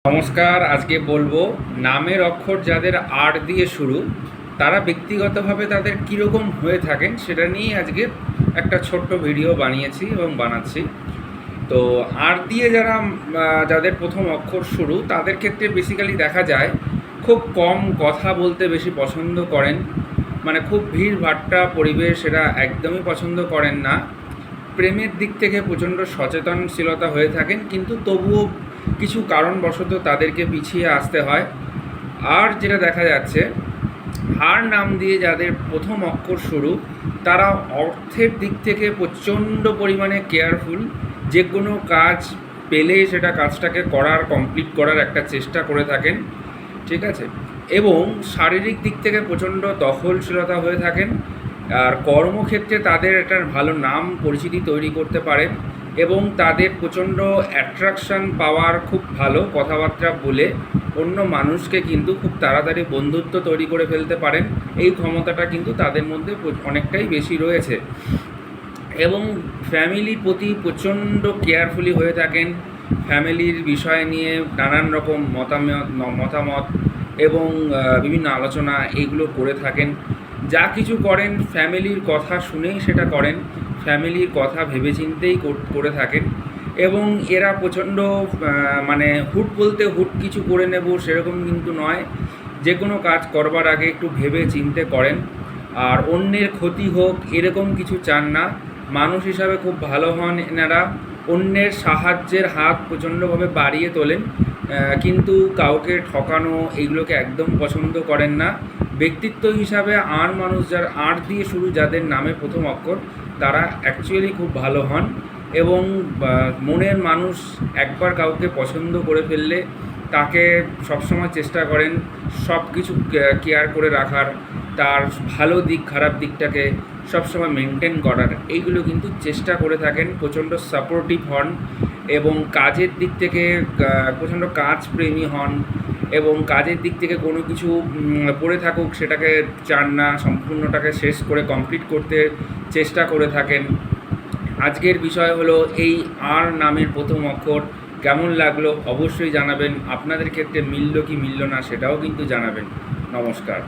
নমস্কার। আজকে বলবো নামের অক্ষর যাদের আর দিয়ে শুরু তারা ব্যক্তিগতভাবে তাদের কীরকম হয়ে থাকেন সেটা নিয়ে আজকে একটা ছোট্ট ভিডিও বানিয়েছি এবং বানাচ্ছি। তো আর দিয়ে যাদের প্রথম অক্ষর শুরু তাদের ক্ষেত্রে বেসিক্যালি দেখা যায় খুব কম কথা বলতে বেশি পছন্দ করেন, মানে খুব ভিড় ভাট্টা পরিবেশ এরা একদমই পছন্দ করেন না। প্রেমের দিক থেকে প্রচণ্ড সচেতনশীলতা হয়ে থাকেন, কিন্তু তবুও কিছু কারণবশত তাদেরকে পিছিয়ে আসতে হয়। আর যেটা দেখা যাচ্ছে, আর নাম দিয়ে যাদের প্রথম অক্ষর শুরু তারা অর্থের দিক থেকে প্রচণ্ড পরিমাণে কেয়ারফুল। যে কোনো কাজ পেলে সেটা কাজটাকে কমপ্লিট করার একটা চেষ্টা করে থাকেন, ঠিক আছে। এবং শারীরিক দিক থেকে প্রচণ্ড দখলশীলতা হয়ে থাকেন। আর কর্মক্ষেত্রে তাদের একটা ভালো নাম পরিচিতি তৈরি করতে পারেন এবং তাদের প্রচণ্ড অ্যাট্রাকশান পাওয়ার খুব ভালো। কথাবার্তা বলে অন্য মানুষকে কিন্তু খুব তাড়াতাড়ি বন্ধুত্ব তৈরি করে ফেলতে পারেন। এই ক্ষমতাটা কিন্তু তাদের মধ্যে অনেকটাই বেশি রয়েছে। এবং ফ্যামিলির প্রতি প্রচণ্ড কেয়ারফুলি হয়ে থাকেন। ফ্যামিলির বিষয় নিয়ে নানান রকম মতামত এবং বিভিন্ন আলোচনা এইগুলো করে থাকেন। যা কিছু করেন ফ্যামিলির কথা শুনেই সেটা করেন, ফ্যামিলির কথা ভেবেচিন্তেই করে থাকেন। এবং এরা প্রচণ্ড মানে হুট বলতে হুট কিছু করে নেব সেরকম কিন্তু নয়। যে কোনো কাজ করবার আগে একটু ভেবে চিন্তে করেন। আর অন্যের ক্ষতি হোক এরকম কিছু চান না। মানুষ হিসাবে খুব ভালো হন এনারা। অন্যের সাহায্যের হাত প্রচণ্ডভাবে বাড়িয়ে তোলেন, কিন্তু কাউকে ঠকানো এইগুলোকে একদম পছন্দ করেন না। ব্যক্তিত্ব হিসাবে আর দিয়ে শুরু যাদের নামে প্রথম অক্ষর তারা অ্যাকচুয়ালি খুব ভালো হন। এবং মনের মানুষ একবার কাউকে পছন্দ করে ফেললে তাকে সবসময় চেষ্টা করেন সব কিছু কেয়ার করে রাখার, তার ভালো দিক খারাপ দিকটাকে সবসময় মেনটেন করার, এইগুলো কিন্তু চেষ্টা করে থাকেন। প্রচণ্ড সাপোর্টিভ হন এবং কাজের দিক থেকে প্রচণ্ড কাজপ্রেমী হন এবং কাজের দিক থেকে কোনো কিছু পড়ে থাকুক সেটাকে চান না, সম্পূর্ণটাকে শেষ করে কমপ্লিট করতে চেষ্টা করে থাকেন। আজকের বিষয় হলো এই আর নামের প্রথম অক্ষর কেমন লাগলো অবশ্যই জানাবেন। আপনাদের ক্ষেত্রে মিলল কি মিলল না সেটাও কিন্তু জানাবেন। নমস্কার।